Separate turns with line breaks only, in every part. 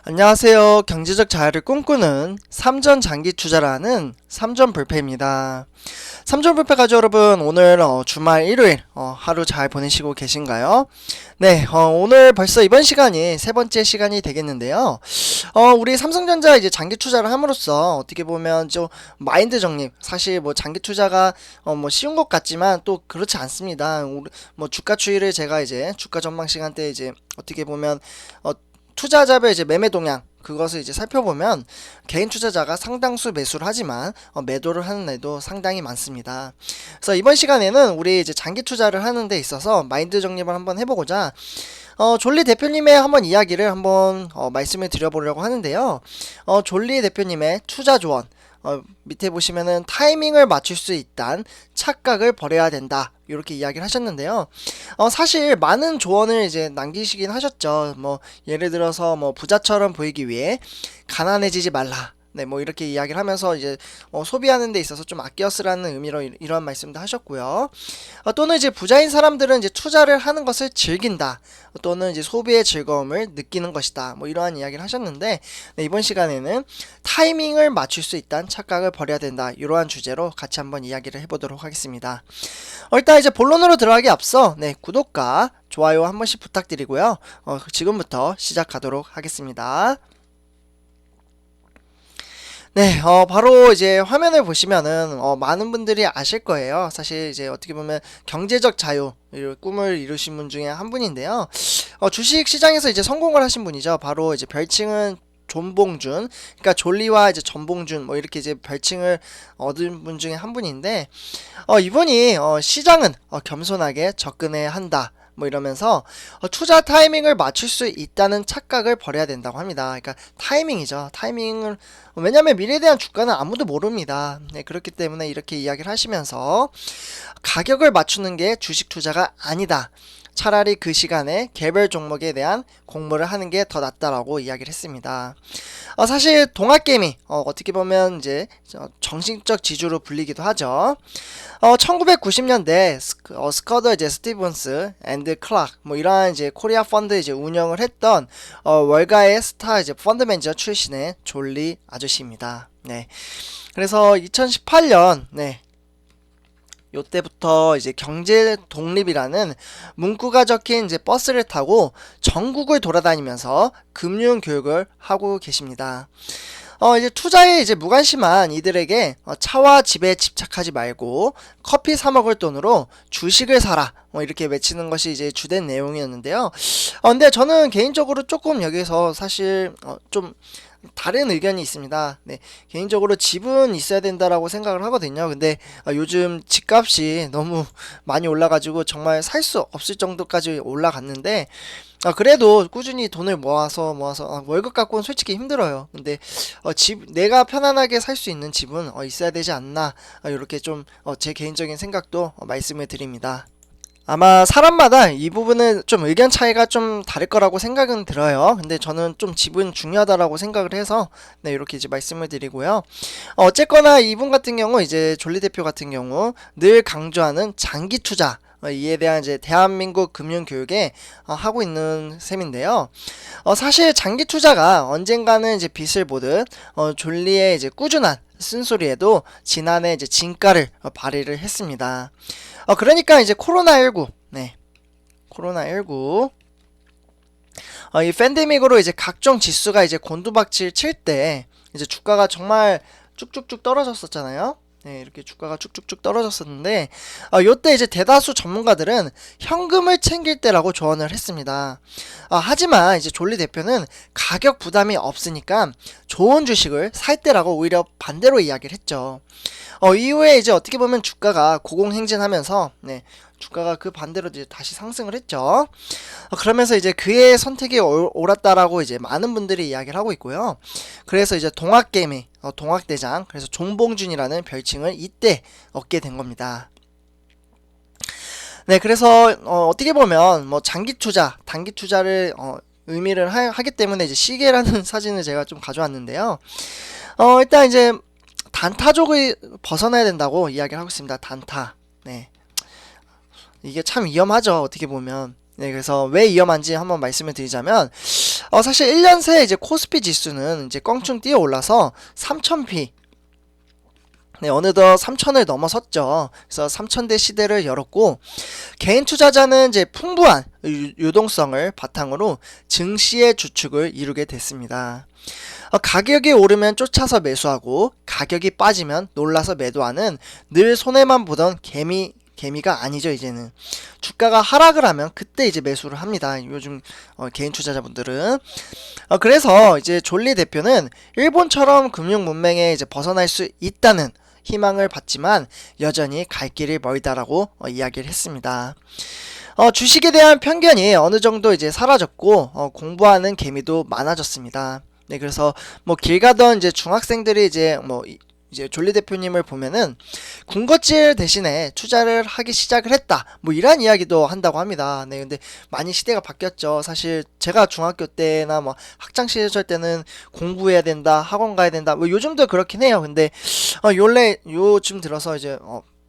안녕하세요. 경제적 자유를 꿈꾸는 삼전 장기 투자라는 삼전 불패입니다. 삼전 불패 가족 여러분, 오늘 주말 일요일 하루 잘 보내시고 계신가요? 네, 오늘 벌써 이번 시간이 세 번째 시간이 되겠는데요. 우리 삼성전자 이제 장기 투자를 함으로써 어떻게 보면 좀 마인드 정립, 사실 뭐 장기 투자가 뭐 쉬운 것 같지만 또 그렇지 않습니다. 뭐 주가 추이를 제가 이제 주가 전망 시간 때 이제 어떻게 보면 투자자별 이제 매매 동향 그것을 이제 살펴보면 개인 투자자가 상당수 매수를 하지만 매도를 하는 애도 상당히 많습니다. 그래서 이번 시간에는 우리 이제 장기 투자를 하는 데 있어서 마인드 정립을 한번 해보고자 졸리 대표님의 한번 이야기를 한번 말씀을 드려보려고 하는데요. 졸리 대표님의 투자 조언 밑에 보시면은 타이밍을 맞출 수 있단 착각을 버려야 된다 이렇게 이야기를 하셨는데요. 사실 많은 조언을 이제 남기시긴 하셨죠. 뭐 예를 들어서 뭐 부자처럼 보이기 위해 가난해지지 말라. 네, 뭐 이렇게 이야기를 하면서 이제 소비하는 데 있어서 좀 아껴 쓰라는 의미로 이런 말씀도 하셨고요. 또는 이제 부자인 사람들은 이제 투자를 하는 것을 즐긴다. 또는 이제 소비의 즐거움을 느끼는 것이다. 뭐 이러한 이야기를 하셨는데, 네, 이번 시간에는 타이밍을 맞출 수 있다는 착각을 버려야 된다. 이러한 주제로 같이 한번 이야기를 해보도록 하겠습니다. 일단 이제 본론으로 들어가기 앞서 네, 구독과 좋아요 한 번씩 부탁드리고요. 지금부터 시작하도록 하겠습니다. 네, 바로 이제 화면을 보시면은, 많은 분들이 아실 거예요. 사실 이제 어떻게 보면 경제적 자유, 꿈을 이루신 분 중에 한 분인데요. 주식 시장에서 이제 성공을 하신 분이죠. 바로 이제 별칭은 존봉준, 그러니까 졸리와 이제 전봉준, 뭐 이렇게 이제 별칭을 얻은 분 중에 한 분인데, 이분이, 시장은 겸손하게 접근해야 한다. 뭐 이러면서 투자 타이밍을 맞출 수 있다는 착각을 버려야 된다고 합니다. 그러니까 타이밍이죠. 타이밍을 왜냐하면 미래에 대한 주가는 아무도 모릅니다. 네, 그렇기 때문에 이렇게 이야기를 하시면서 가격을 맞추는 게 주식 투자가 아니다. 차라리 그 시간에 개별 종목에 대한 공부를 하는 게 더 낫다라고 이야기를 했습니다. 사실 동학개미 어떻게 보면 이제 정신적 지주로 불리기도 하죠. 1990년대 스커더 이제 스티븐스 앤드 클락 뭐 이러한 이제 코리아 펀드 이제 운영을 했던 월가의 스타 이제 펀드 매니저 출신의 졸리 아저씨입니다. 네. 그래서 2018년 네. 요때부터 이제 경제 독립이라는 문구가 적힌 이제 버스를 타고 전국을 돌아다니면서 금융 교육을 하고 계십니다. 이제 투자에 이제 무관심한 이들에게 차와 집에 집착하지 말고 커피 사 먹을 돈으로 주식을 사라. 이렇게 외치는 것이 이제 주된 내용이었는데요. 근데 저는 개인적으로 조금 여기서 사실 좀 다른 의견이 있습니다. 네, 개인적으로 집은 있어야 된다라고 생각을 하거든요. 근데 요즘 집값이 너무 많이 올라가지고 정말 살 수 없을 정도까지 올라갔는데 그래도 꾸준히 돈을 모아서 월급 갖고는 솔직히 힘들어요. 근데 내가 편안하게 살 수 있는 집은 있어야 되지 않나 이렇게 좀 제 개인적인 생각도 말씀을 드립니다. 아마 사람마다 이 부분은 좀 의견 차이가 좀 다를 거라고 생각은 들어요. 근데 저는 좀 집은 중요하다라고 생각을 해서 네, 이렇게 이제 말씀을 드리고요. 어쨌거나 이분 같은 경우 이제 졸리 대표 같은 경우 늘 강조하는 장기 투자 이에 대한 이제 대한민국 금융 교육에 하고 있는 셈인데요. 사실 장기 투자가 언젠가는 이제 빛을 보듯 졸리의 이제 꾸준한 쓴소리에도 지난해 이제 진가를 발휘를 했습니다. 그러니까 이제 코로나19, 네, 코로나19, 이 팬데믹으로 이제 각종 지수가 이제 곤두박질 칠 때 이제 주가가 정말 쭉쭉쭉 떨어졌었잖아요. 네, 이렇게 주가가 쭉쭉쭉 떨어졌었는데, 요때 이제 대다수 전문가들은 현금을 챙길 때라고 조언을 했습니다. 하지만 이제 졸리 대표는 가격 부담이 없으니까 좋은 주식을 살 때라고 오히려 반대로 이야기를 했죠. 이후에 이제 어떻게 보면 주가가 고공행진하면서, 네, 주가가 그 반대로 이제 다시 상승을 했죠. 그러면서 이제 그의 선택이 옳았다라고 이제 많은 분들이 이야기를 하고 있고요. 그래서 이제 동학개미, 동학대장, 그래서 존봉준이라는 별칭을 이때 얻게 된 겁니다. 네, 그래서 어떻게 보면 뭐 장기 투자, 단기 투자를 의미를 하기 때문에 이제 시계라는 사진을 제가 좀 가져왔는데요. 일단 이제 단타족을 벗어나야 된다고 이야기를 하고 있습니다. 단타. 네. 이게 참 위험하죠. 어떻게 보면. 네, 그래서 왜 위험한지 한번 말씀을 드리자면, 사실 1년 새 이제 코스피 지수는 이제 껑충 뛰어 올라서 3000p, 네, 어느덧 3000을 넘어섰죠. 그래서 3000대 시대를 열었고, 개인 투자자는 이제 풍부한 유동성을 바탕으로 증시의 주축을 이루게 됐습니다. 가격이 오르면 쫓아서 매수하고, 가격이 빠지면 놀라서 매도하는 늘 손해만 보던 개미가 아니죠. 이제는 주가가 하락을 하면 그때 이제 매수를 합니다. 요즘 개인 투자자분들은. 그래서 이제 존리 대표는 일본처럼 금융 문맹에 이제 벗어날 수 있다는 희망을 받지만 여전히 갈 길이 멀다라고 이야기를 했습니다. 주식에 대한 편견이 어느 정도 이제 사라졌고, 공부하는 개미도 많아졌습니다. 네, 그래서 뭐 길 가던 이제 중학생들이 이제 졸리 대표님을 보면은 군것질 대신에 투자를 하기 시작을 했다, 뭐 이런 이야기도 한다고 합니다. 네, 근데 많이 시대가 바뀌었죠. 사실 제가 중학교 때나 뭐 학창 시절 때는 공부해야 된다, 학원 가야 된다, 뭐 요즘도 그렇긴 해요. 근데 요즘 들어서 이제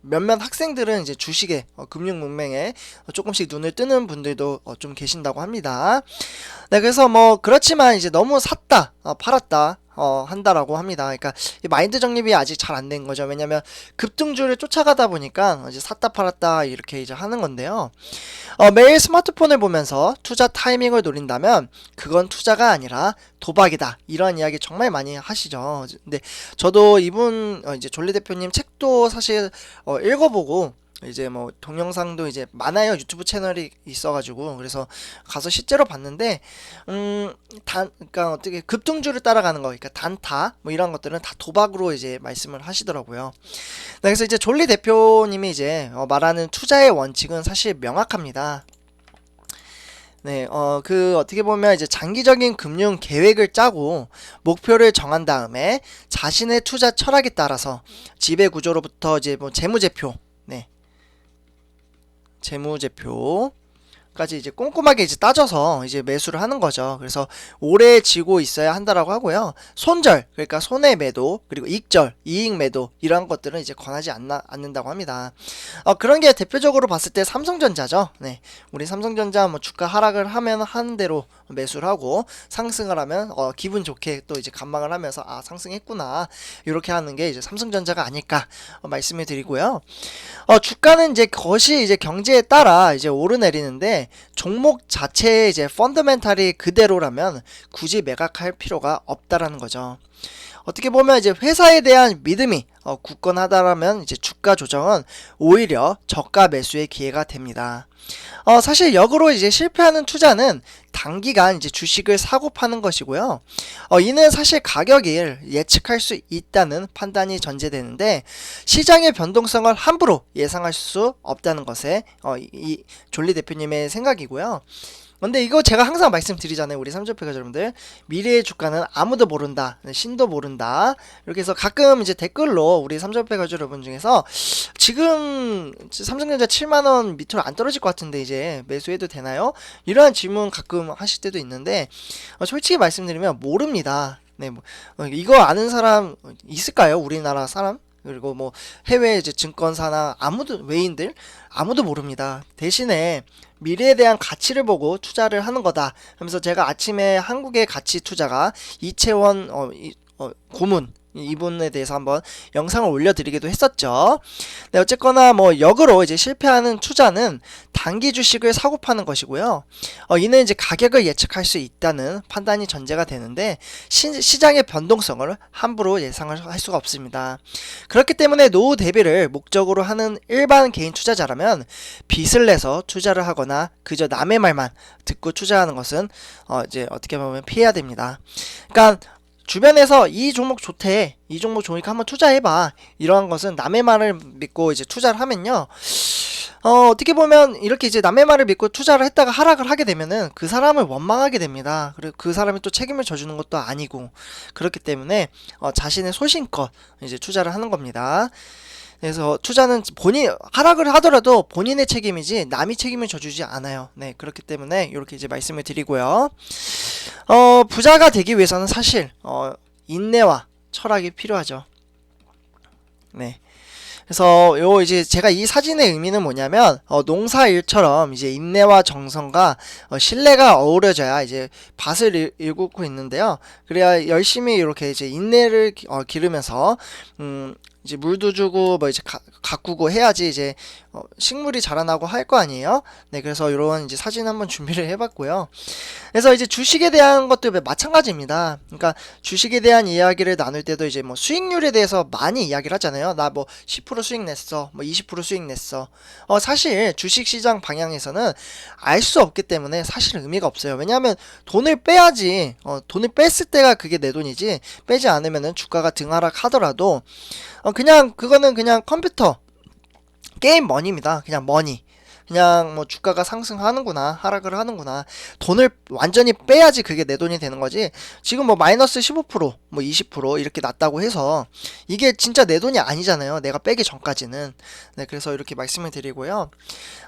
몇몇 학생들은 이제 주식에 금융 문맹에 조금씩 눈을 뜨는 분들도 좀 계신다고 합니다. 네, 그래서 뭐 그렇지만 이제 너무 샀다, 팔았다 한다라고 합니다. 그러니까 이 마인드 정립이 아직 잘 안 된 거죠. 왜냐면 급등주를 쫓아가다 보니까 이제 샀다 팔았다 이렇게 이제 하는 건데요. 매일 스마트폰을 보면서 투자 타이밍을 노린다면 그건 투자가 아니라 도박이다, 이런 이야기 정말 많이 하시죠. 근데 저도 이분 이제 졸리 대표님 책도 사실 읽어보고, 이제 뭐 동영상도 이제 많아요. 유튜브 채널이 있어가지고. 그래서 가서 실제로 봤는데, 그러니까 어떻게 급등주를 따라가는 거, 그러니까 단타 뭐 이런 것들은 다 도박으로 이제 말씀을 하시더라고요. 네, 그래서 이제 졸리 대표님이 이제 말하는 투자의 원칙은 사실 명확합니다. 네, 어떻게 보면 이제 장기적인 금융 계획을 짜고 목표를 정한 다음에 자신의 투자 철학에 따라서 지배 구조로부터 이제 뭐 재무제표, 네, 재무제표까지 이제 꼼꼼하게 이제 따져서 이제 매수를 하는 거죠. 그래서 오래 지고 있어야 한다라고 하고요. 손절, 그러니까 손해 매도, 그리고 익절, 이익 매도, 이런 것들은 이제 권하지 않는다고 합니다. 그런 게 대표적으로 봤을 때 삼성전자죠. 네, 우리 삼성전자 뭐 주가 하락을 하면 하는 대로 매수를 하고, 상승을 하면 기분 좋게 또 이제 감망을 하면서 상승했구나, 이렇게 하는 게 이제 삼성전자가 아닐까 말씀을 드리고요. 주가는 이제 그것이 이제 경제에 따라 이제 오르내리는데, 종목 자체의 이제 펀더멘탈이 그대로라면 굳이 매각할 필요가 없다라는 거죠. 어떻게 보면 이제 회사에 대한 믿음이 굳건하다라면 이제 주가 조정은 오히려 저가 매수의 기회가 됩니다. 사실 역으로 이제 실패하는 투자는 단기간 이제 주식을 사고 파는 것이고요. 이는 사실 가격을 예측할 수 있다는 판단이 전제되는데, 시장의 변동성을 함부로 예상할 수 없다는 것에 이 졸리 대표님의 생각이고요. 근데 이거 제가 항상 말씀드리잖아요. 우리 삼조패가 여러분들, 미래의 주가는 아무도 모른다, 신도 모른다, 이렇게 해서 가끔 이제 댓글로 우리 삼조패가 여러분 중에서 지금 삼성전자 7만원 밑으로 안 떨어질 것 같은데 이제 매수해도 되나요? 이러한 질문 가끔 하실 때도 있는데, 솔직히 말씀드리면 모릅니다. 네, 뭐 이거 아는 사람 있을까요? 우리나라 사람? 그리고 뭐 해외 이제 증권사나 외인들 아무도 모릅니다. 대신에 미래에 대한 가치를 보고 투자를 하는 거다 하면서, 제가 아침에 한국의 가치 투자가 이채원 고문, 이분에 대해서 한번 영상을 올려드리기도 했었죠. 네, 어쨌거나 뭐 역으로 이제 실패하는 투자는 단기 주식을 사고 파는 것이고요. 이는 이제 가격을 예측할 수 있다는 판단이 전제가 되는데, 시장의 변동성을 함부로 예상을 할 수가 없습니다. 그렇기 때문에 노후 대비를 목적으로 하는 일반 개인 투자자라면 빚을 내서 투자를 하거나 그저 남의 말만 듣고 투자하는 것은 이제 어떻게 보면 피해야 됩니다. 그러니까 주변에서 이 종목 좋대, 이 종목 좋으니까 한번 투자해봐, 이러한 것은 남의 말을 믿고 이제 투자를 하면요, 어떻게 보면 이렇게 이제 남의 말을 믿고 투자를 했다가 하락을 하게 되면은 그 사람을 원망하게 됩니다. 그리고 그 사람이 또 책임을 져주는 것도 아니고, 그렇기 때문에 자신의 소신껏 이제 투자를 하는 겁니다. 그래서 투자는 하락을 하더라도 본인의 책임이지 남이 책임을 져주지 않아요. 네, 그렇기 때문에 이렇게 이제 말씀을 드리고요. 부자가 되기 위해서는 사실 인내와 철학이 필요하죠. 네. 그래서 요 이제 제가 이 사진의 의미는 뭐냐면 농사일처럼 이제 인내와 정성과 신뢰가 어우러져야 이제 밭을 일구고 있는데요. 그래야 열심히 이렇게 이제 인내를 기르면서 이제 물도 주고 뭐 이제 가꾸고 해야지 이제 식물이 자라나고 할 거 아니에요. 네, 그래서 이런 이제 사진 한번 준비를 해봤고요. 그래서 이제 주식에 대한 것도 마찬가지입니다. 그러니까 주식에 대한 이야기를 나눌 때도 이제 뭐 수익률에 대해서 많이 이야기를 하잖아요. 나 뭐 10% 수익 냈어, 뭐 20% 수익 냈어. 사실 주식 시장 방향에서는 알 수 없기 때문에 사실 의미가 없어요. 왜냐하면 돈을 빼야지, 돈을 뺐을 때가 그게 내 돈이지, 빼지 않으면은 주가가 등하락 하더라도 그냥 그거는 그냥 컴퓨터 게임 머니입니다. 그냥 머니. 그냥 뭐 주가가 상승하는구나, 하락을 하는구나. 돈을 완전히 빼야지 그게 내 돈이 되는 거지. 지금 뭐 마이너스 15%, 뭐 20% 이렇게 났다고 해서 이게 진짜 내 돈이 아니잖아요. 내가 빼기 전까지는. 네, 그래서 이렇게 말씀을 드리고요.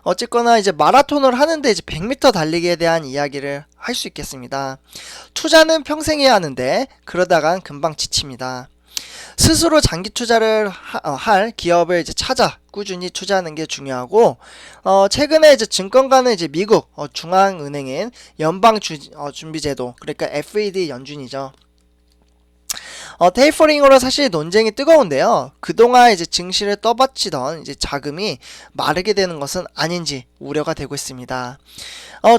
어쨌거나 이제 마라톤을 하는데 이제 100m 달리기에 대한 이야기를 할 수 있겠습니다. 투자는 평생 해야 하는데 그러다간 금방 지칩니다. 스스로 장기 투자를 할 기업을 이제 찾아 꾸준히 투자하는 게 중요하고, 최근에 이제 증권가는 이제 미국 중앙은행인 연방준비제도, 그러니까 FED 연준이죠. 테이퍼링으로 사실 논쟁이 뜨거운데요. 그동안 이제 증시를 떠받치던 이제 자금이 마르게 되는 것은 아닌지 우려가 되고 있습니다.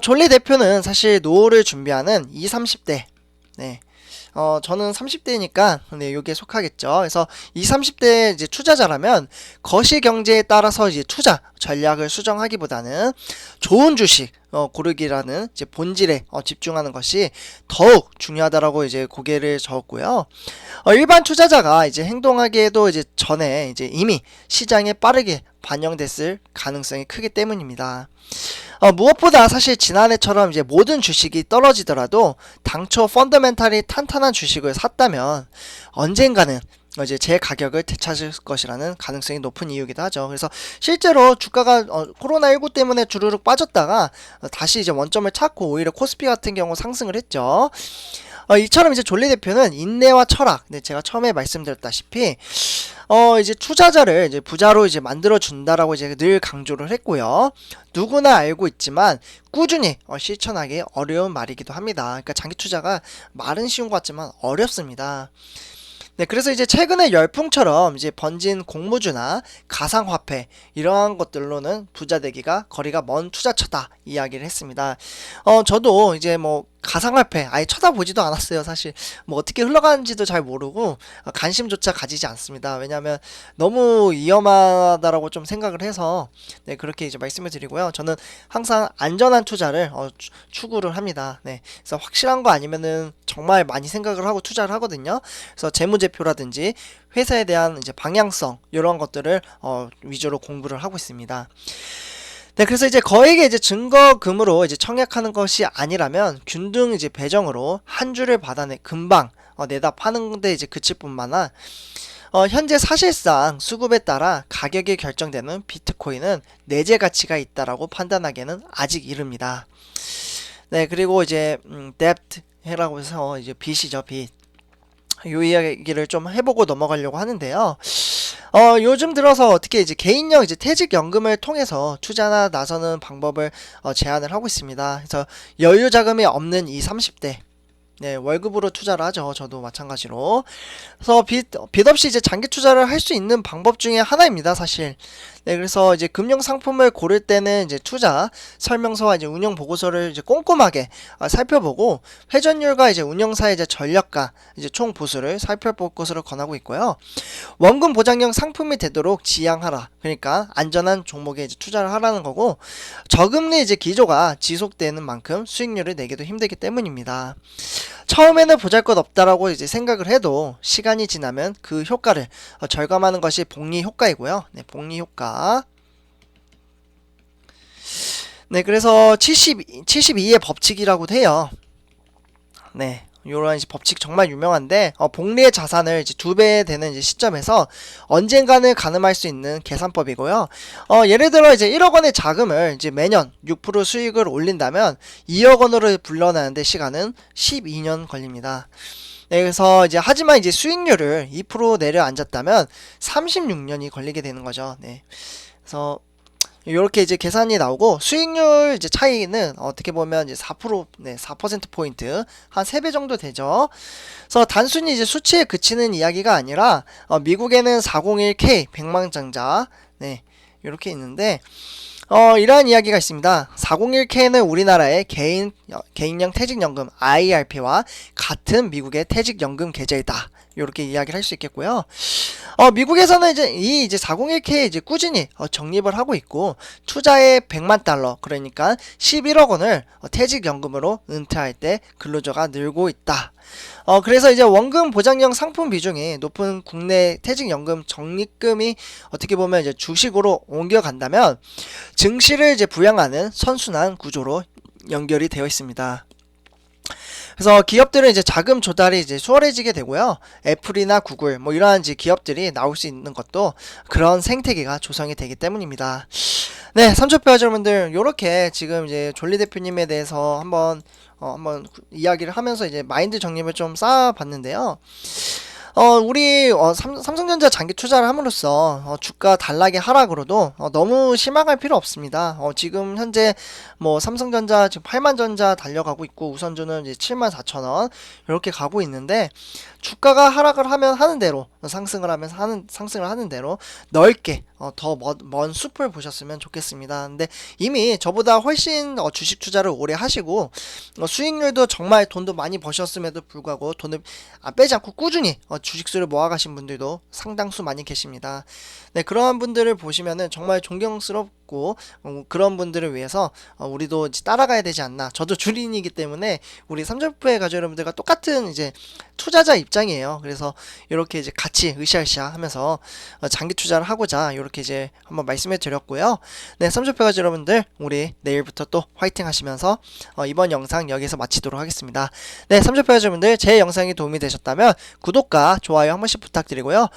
존리 대표는 사실 노후를 준비하는 20, 30대, 네. 저는 30대니까, 네, 요게 속하겠죠. 그래서 20, 30대 이제 투자자라면 거시 경제에 따라서 이제 투자 전략을 수정하기보다는 좋은 주식 고르기라는 이제 본질에 집중하는 것이 더욱 중요하다라고 이제 고개를 저었고요. 일반 투자자가 이제 행동하기에도 이제 전에 이제 이미 시장에 빠르게 반영됐을 가능성이 크기 때문입니다. 무엇보다 사실 지난해처럼 이제 모든 주식이 떨어지더라도 당초 펀더멘탈이 탄탄한 주식을 샀다면 언젠가는 이제 제 가격을 되찾을 것이라는 가능성이 높은 이유이기도 하죠. 그래서 실제로 주가가 코로나19 때문에 주르륵 빠졌다가 다시 이제 원점을 찾고 오히려 코스피 같은 경우 상승을 했죠. 이처럼 이제 존리 대표는 인내와 철학, 네, 제가 처음에 말씀드렸다시피 이제 투자자를 이제 부자로 이제 만들어 준다라고 이제 늘 강조를 했고요. 누구나 알고 있지만 꾸준히 실천하기 어려운 말이기도 합니다. 그러니까 장기 투자가 말은 쉬운 것 같지만 어렵습니다. 네, 그래서 이제 최근에 열풍처럼 이제 번진 공무주나 가상화폐 이러한 것들로는 부자 되기가 거리가 먼 투자처다 이야기를 했습니다. 저도 이제 뭐 가상화폐 아예 쳐다보지도 않았어요. 사실 뭐 어떻게 흘러가는지도 잘 모르고 관심조차 가지지 않습니다. 왜냐하면 너무 위험하다라고 좀 생각을 해서, 네, 그렇게 이제 말씀을 드리고요. 저는 항상 안전한 투자를 추구를 합니다. 네, 그래서 확실한 거 아니면은 정말 많이 생각을 하고 투자를 하거든요. 그래서 재무제표라든지 회사에 대한 이제 방향성 이런 것들을 위주로 공부를 하고 있습니다. 네, 그래서 이제 거액의 이제 증거금으로 이제 청약하는 것이 아니라면 균등 이제 배정으로 한 주를 받아내 금방 내다 파는데 이제 그칠 뿐만 현재 사실상 수급에 따라 가격이 결정되는 비트코인은 내재 가치가 있다라고 판단하기에는 아직 이릅니다. 네, 그리고 이제 데프트 해라고 해서 이제 빚이죠, 빚. 요 이야기를 좀 해보고 넘어가려고 하는데요. 요즘 들어서 어떻게 이제 개인형 이제 퇴직연금을 통해서 투자나 나서는 방법을 제안을 하고 있습니다. 그래서 여유 자금이 없는 20, 30대, 네, 월급으로 투자를 하죠. 저도 마찬가지로. 그래서 빚 없이 이제 장기 투자를 할 수 있는 방법 중에 하나입니다, 사실. 네, 그래서 이제 금융 상품을 고를 때는 이제 투자 설명서와 이제 운영 보고서를 이제 꼼꼼하게 살펴보고 회전율과 이제 운영사의 이제 전략과 이제 총 보수를 살펴볼 것으로 권하고 있고요. 원금 보장형 상품이 되도록 지향하라. 그러니까 안전한 종목에 이제 투자를 하라는 거고, 저금리 이제 기조가 지속되는 만큼 수익률을 내기도 힘들기 때문입니다. 처음에는 보잘것없다라고 이제 생각을 해도 시간이 지나면 그 효과를 절감하는 것이 복리 효과이고요. 네, 복리 효과. 네, 그래서 72의 법칙이라고도 해요. 네, 요런 이제 법칙 정말 유명한데, 복리의 자산을 이제 2배 되는 이제 시점에서 언젠가는 가늠할 수 있는 계산법이고요. 예를 들어 이제 1억 원의 자금을 이제 매년 6% 수익을 올린다면 2억 원으로 불러나는데 시간은 12년 걸립니다. 네, 그래서 이제 하지만 이제 수익률을 2% 내려앉았다면 36년이 걸리게 되는 거죠. 네. 그래서 이렇게 이제 계산이 나오고 수익률 이제 차이는 어떻게 보면 이제 4%, 네, 4% 포인트 한 3배 정도 되죠. 그래서 단순히 이제 수치에 그치는 이야기가 아니라 미국에는 401k 백망장자, 네, 이렇게 있는데 이러한 이야기가 있습니다. 401k는 우리나라의 개인형 퇴직연금 IRP와 같은 미국의 퇴직연금 계좌이다. 이렇게 이야기를 할 수 있겠고요. 미국에서는 이제 401k에 이제 꾸준히 적립을 하고 있고 투자에 100만 달러, 그러니까 11억 원을 퇴직연금으로 은퇴할 때 근로자가 늘고 있다. 그래서 이제 원금 보장형 상품 비중이 높은 국내 퇴직연금 적립금이 어떻게 보면 이제 주식으로 옮겨간다면 증시를 이제 부양하는 선순환 구조로 연결이 되어 있습니다. 그래서 기업들은 이제 자금 조달이 이제 수월해지게 되고요. 애플이나 구글 뭐 이러한 이제 기업들이 나올 수 있는 것도 그런 생태계가 조성이 되기 때문입니다. 네, 삼촌뼈 여러분들, 요렇게 지금 이제 졸리 대표님에 대해서 한번 이야기를 하면서 이제 마인드 정립을 좀 쌓아봤는데요. 우리 삼성전자 장기 투자를 함으로써 주가 단락의 하락으로도 너무 실망할 필요 없습니다. 지금 현재 뭐 삼성전자 지금 8만 전자 달려가고 있고 우선주는 이제 7만 4천 원 이렇게 가고 있는데 주가가 하락을 하면 하는 대로 상승을 하는 대로 넓게 더 먼 숲을 보셨으면 좋겠습니다. 근데 이미 저보다 훨씬 주식 투자를 오래 하시고 수익률도 정말 돈도 많이 버셨음에도 불구하고 돈을 빼지 않고 꾸준히 주식수를 모아가신 분들도 상당수 많이 계십니다. 네, 그러한 분들을 보시면은 정말 존경스럽고 그런 분들을 위해서 우리도 이제 따라가야 되지 않나. 저도 주린이기 때문에 우리 삼점프의 가족 여러분들과 똑같은 이제 투자자 입장이에요. 그래서 이렇게 이제 같이 으쌰으쌰 하면서 장기 투자를 하고자 이렇게 이제 한번 말씀해 드렸고요. 네, 삼점프 가족 여러분들, 우리 내일부터 또 화이팅 하시면서 이번 영상 여기서 마치도록 하겠습니다. 네, 삼점프 가족 여러분들, 제 영상이 도움이 되셨다면 구독과 좋아요 한 번씩 부탁드리고요.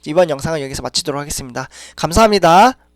이번 영상은 여기서 마치도록 하겠습니다. 감사합니다.